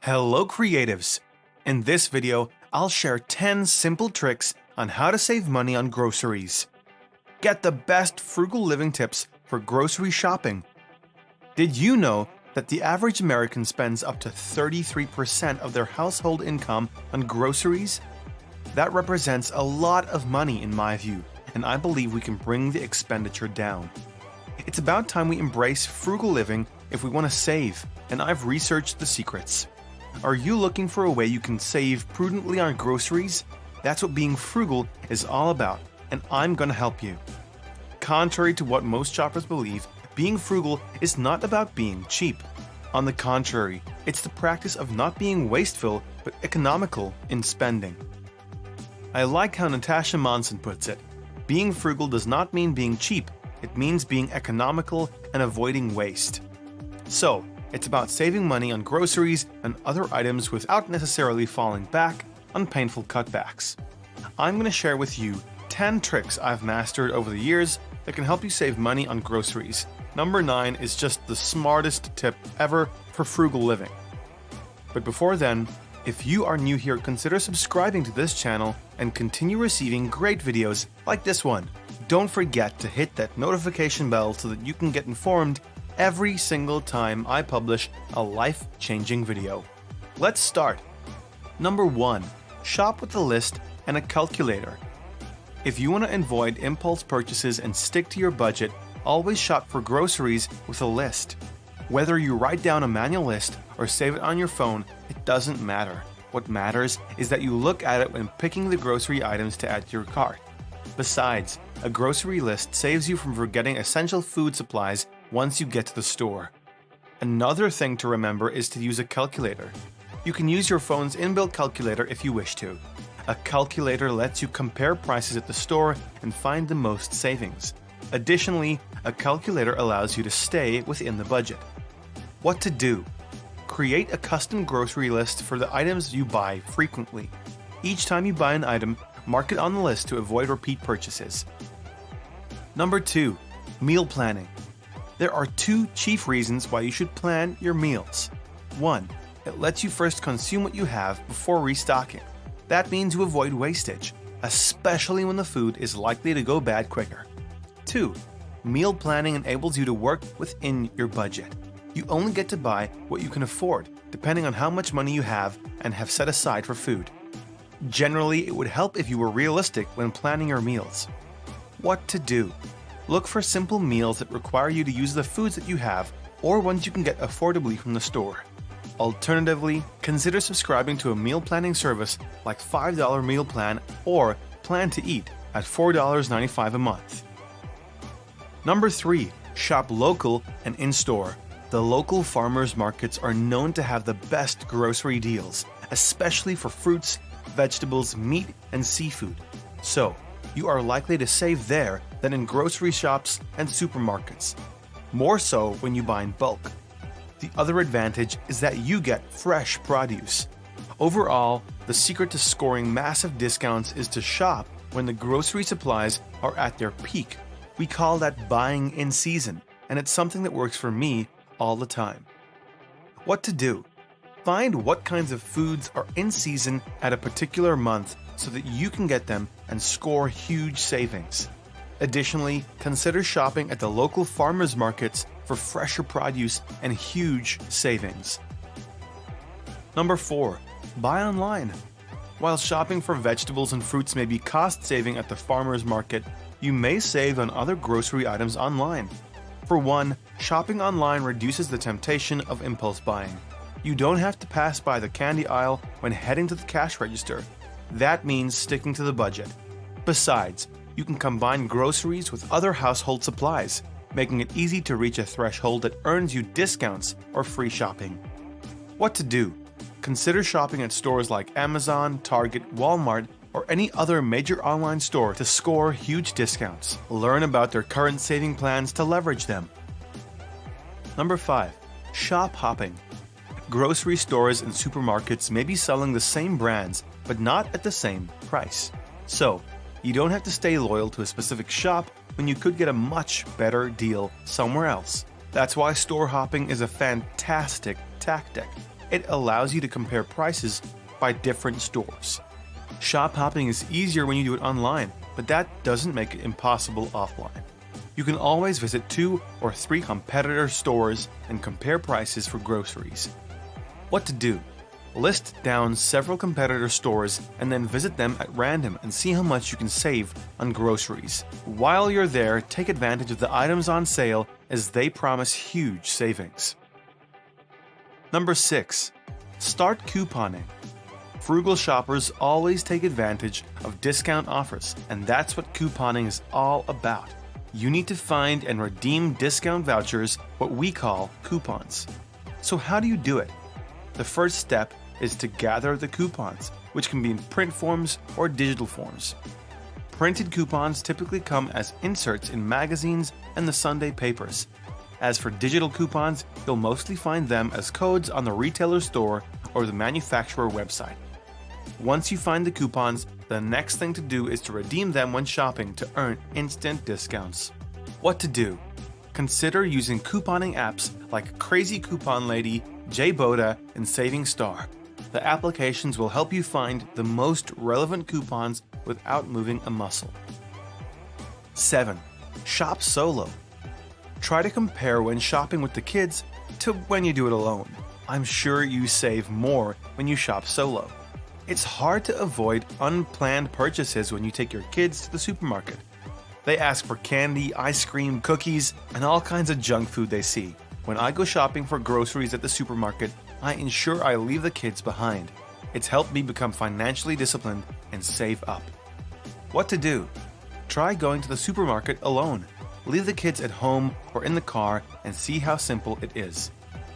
Hello creatives! In this video, I'll share 10 simple tricks on how to save money on groceries. Get the best frugal living tips for grocery shopping. Did you know that the average American spends up to 33% of their household income on groceries? That represents a lot of money in my view, and I believe we can bring the expenditure down. It's about time we embrace frugal living if we want to save, and I've researched the secrets. Are you looking for a way you can save prudently on groceries? That's what being frugal is all about, and I'm going to help you. Contrary to what most shoppers believe, being frugal is not about being cheap. On the contrary, it's the practice of not being wasteful but economical in spending. I like how Natasha Monson puts it. Being frugal does not mean being cheap, it means being economical and avoiding waste. So, it's about saving money on groceries and other items without necessarily falling back on painful cutbacks. I'm going to share with you 10 tricks I've mastered over the years that can help you save money on groceries. Number 9 is just the smartest tip ever for frugal living. But before then, if you are new here, consider subscribing to this channel and continue receiving great videos like this one. Don't forget to hit that notification bell so that you can get informed every single time I publish a life-changing video. Let's start. Number 1. Shop with a list and a calculator. If you want to avoid impulse purchases and stick to your budget, always shop for groceries with a list. Whether you write down a manual list or save it on your phone, it doesn't matter. What matters is that you look at it when picking the grocery items to add to your cart. Besides, a grocery list saves you from forgetting essential food supplies once you get to the store. Another thing to remember is to use a calculator. You can use your phone's inbuilt calculator if you wish to. A calculator lets you compare prices at the store and find the most savings. Additionally, a calculator allows you to stay within the budget. What to do? Create a custom grocery list for the items you buy frequently. Each time you buy an item, mark it on the list to avoid repeat purchases. Number 2. Meal planning. There are 2 chief reasons why you should plan your meals. 1. It lets you first consume what you have before restocking. That means you avoid wastage, especially when the food is likely to go bad quicker. 2. Meal planning enables you to work within your budget. You only get to buy what you can afford, depending on how much money you have and have set aside for food. Generally, it would help if you were realistic when planning your meals. What to do? Look for simple meals that require you to use the foods that you have or ones you can get affordably from the store. Alternatively, consider subscribing to a meal planning service like $5 Meal Plan or Plan to Eat at $4.95 a month. Number 3. Shop local and in-store. The local farmers markets are known to have the best grocery deals, especially for fruits, vegetables, meat, and seafood. So, you are likely to save there than in grocery shops and supermarkets. More so when you buy in bulk. The other advantage is that you get fresh produce. Overall, the secret to scoring massive discounts is to shop when the grocery supplies are at their peak. We call that buying in season, and it's something that works for me all the time. What to do? Find what kinds of foods are in season at a particular month so that you can get them and score huge savings. Additionally, consider shopping at the local farmers markets for fresher produce and huge savings. Number 4. Buy online. While shopping for vegetables and fruits may be cost-saving at the farmers market, you may save on other grocery items online. For one, shopping online reduces the temptation of impulse buying. You don't have to pass by the candy aisle when heading to the cash register. That means sticking to the budget. Besides, you can combine groceries with other household supplies, making it easy to reach a threshold that earns you discounts or free shopping. What to do? Consider shopping at stores like Amazon, Target, Walmart, or any other major online store to score huge discounts. Learn about their current saving plans to leverage them. Number 5. Shop hopping. Grocery stores and supermarkets may be selling the same brands, but not at the same price. So, you don't have to stay loyal to a specific shop when you could get a much better deal somewhere else. That's why store hopping is a fantastic tactic. It allows you to compare prices by different stores. Shop hopping is easier when you do it online, but that doesn't make it impossible offline. You can always visit 2 or 3 competitor stores and compare prices for groceries. What to do? List down several competitor stores and then visit them at random and see how much you can save on groceries. While you're there, take advantage of the items on sale as they promise huge savings. Number 6. Start couponing. Frugal shoppers always take advantage of discount offers, and that's what couponing is all about. You need to find and redeem discount vouchers, what we call coupons. So how do you do it? The first step is to gather the coupons, which can be in print forms or digital forms. Printed coupons typically come as inserts in magazines and the Sunday papers. As for digital coupons, you'll mostly find them as codes on the retailer store or the manufacturer website. Once you find the coupons, the next thing to do is to redeem them when shopping to earn instant discounts. What to do? Consider using couponing apps like Crazy Coupon Lady, JBoda, and Saving Star. The applications will help you find the most relevant coupons without moving a muscle. 7. Shop solo. Try to compare when shopping with the kids to when you do it alone. I'm sure you save more when you shop solo. It's hard to avoid unplanned purchases when you take your kids to the supermarket. They ask for candy, ice cream, cookies, and all kinds of junk food they see. When I go shopping for groceries at the supermarket, I ensure I leave the kids behind. It's helped me become financially disciplined and save up. What to do? Try going to the supermarket alone. Leave the kids at home or in the car and see how simple it is.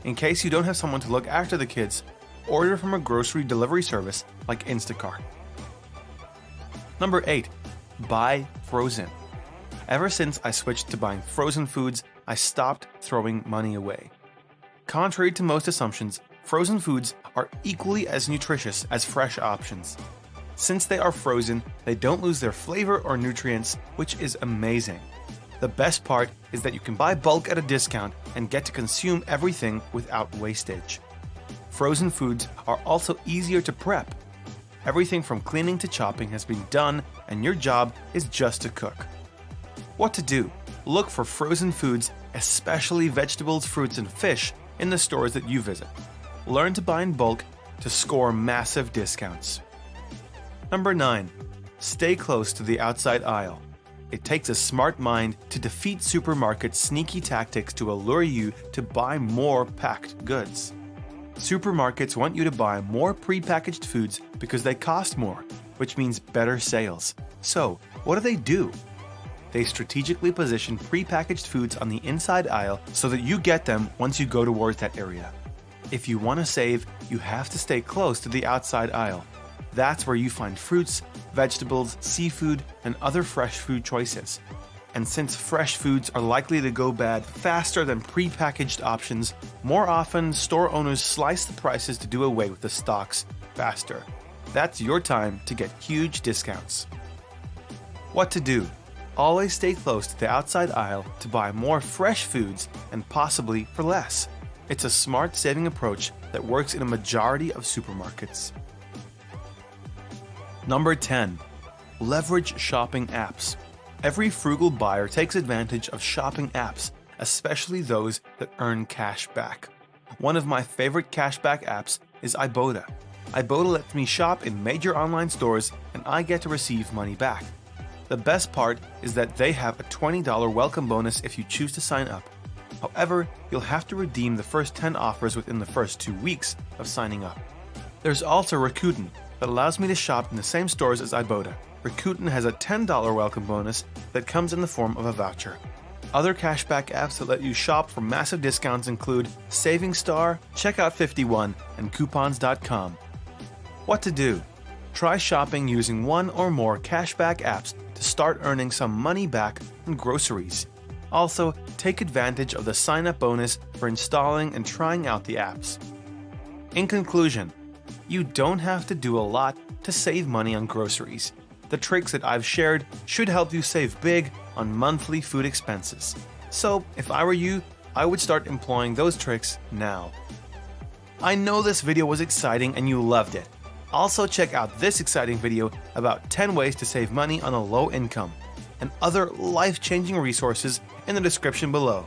In case you don't have someone to look after the kids, order from a grocery delivery service like Instacart. Number 8. Buy frozen. Ever since I switched to buying frozen foods, I stopped throwing money away. Contrary to most assumptions, frozen foods are equally as nutritious as fresh options. Since they are frozen, they don't lose their flavor or nutrients, which is amazing. The best part is that you can buy bulk at a discount and get to consume everything without wastage. Frozen foods are also easier to prep. Everything from cleaning to chopping has been done, and your job is just to cook. What to do? Look for frozen foods, especially vegetables, fruits, and fish, in the stores that you visit. Learn to buy in bulk to score massive discounts. Number 9. Stay close to the outside aisle. It takes a smart mind to defeat supermarkets' sneaky tactics to allure you to buy more packed goods. Supermarkets want you to buy more prepackaged foods because they cost more, which means better sales. So, what do? They strategically position prepackaged foods on the inside aisle so that you get them once you go towards that area. If you want to save, you have to stay close to the outside aisle. That's where you find fruits, vegetables, seafood, and other fresh food choices. And since fresh foods are likely to go bad faster than prepackaged options, more often store owners slice the prices to do away with the stocks faster. That's your time to get huge discounts. What to do? Always stay close to the outside aisle to buy more fresh foods and possibly for less. It's a smart saving approach that works in a majority of supermarkets. Number 10. Leverage shopping apps. Every frugal buyer takes advantage of shopping apps, especially those that earn cash back. One of my favorite cashback apps is iBoda. iBoda lets me shop in major online stores and I get to receive money back. The best part is that they have a $20 welcome bonus if you choose to sign up. However, you'll have to redeem the first 10 offers within the first 2 weeks of signing up. There's also Rakuten that allows me to shop in the same stores as iBoda. Rakuten has a $10 welcome bonus that comes in the form of a voucher. Other cashback apps that let you shop for massive discounts include Saving Star, Checkout 51, and Coupons.com. What to do? Try shopping using one or more cashback apps to start earning some money back on groceries. Also, take advantage of the sign-up bonus for installing and trying out the apps. In conclusion, you don't have to do a lot to save money on groceries. The tricks that I've shared should help you save big on monthly food expenses. So, if I were you, I would start employing those tricks now. I know this video was exciting and you loved it. Also check out this exciting video about 10 ways to save money on a low income, and other life-changing resources in the description below.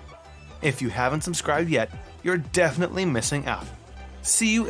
If you haven't subscribed yet, you're definitely missing out. See you